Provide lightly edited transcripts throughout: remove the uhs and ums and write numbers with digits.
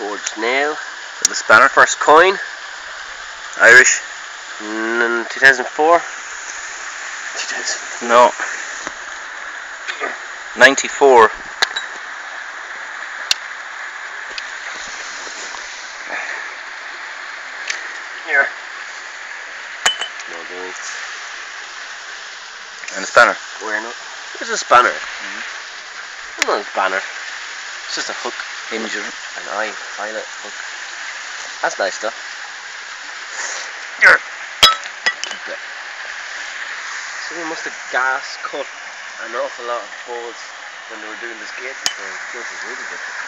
Forged nail. The spanner. First coin. Irish. 2004. No. 94. Here. No doing. And a spanner. Where not? There's a spanner. Not a spanner. It's just a hook. Imager. An eye pilot hook. That's nice stuff. Here. Keep it. So they must have gas cut an awful lot of balls when they were doing this gate before. This is really different.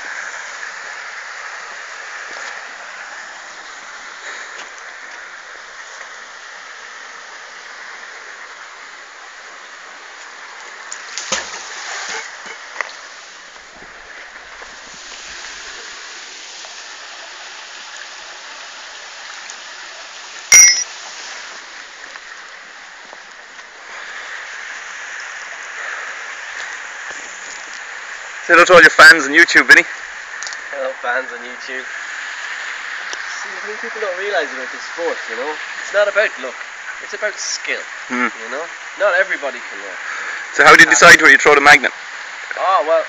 Say hello to all your fans on YouTube, Vinny. Hello fans on YouTube. See, I think people don't realise about this sport, you know? It's not about luck, it's about skill, you know? Not everybody can work. So how do you decide where you throw the magnet? Oh, well,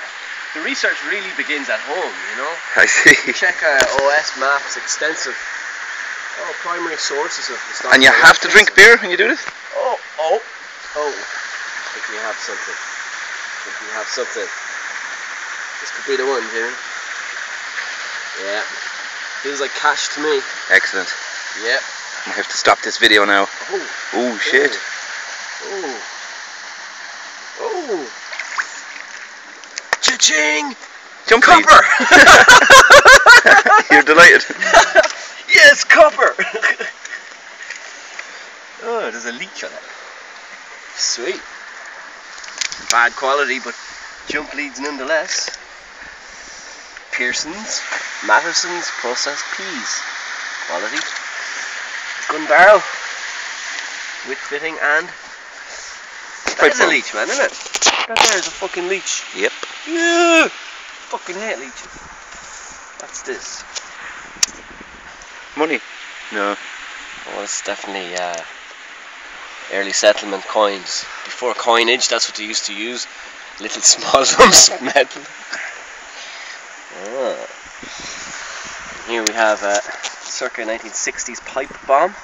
the research really begins at home, you know? I see. You check OS maps, extensive primary sources of historical. And you have to drink beer when you do this? Oh, I think we have something. This could be the one, Jimmy. Yeah. Feels like cash to me. Excellent. Yep. I have to stop this video now. Oh shit. Oh. Cha-ching! Jump Copper! You're delighted. Yes, copper! Oh, there's a leech on it. Sweet. Bad quality, but jump leads nonetheless. Pearson's, Matterson's processed peas. Quality. Gun barrel. With fitting and... That is a leech, man, isn't it? That there is a fucking leech. Yep. Yeah! Fucking hate leeches. What's this? Money? No. Well, it's definitely early settlement coins. Before coinage, that's what they used to use. Little small lumps of metal. Here we have a circa 1960s pipe bomb.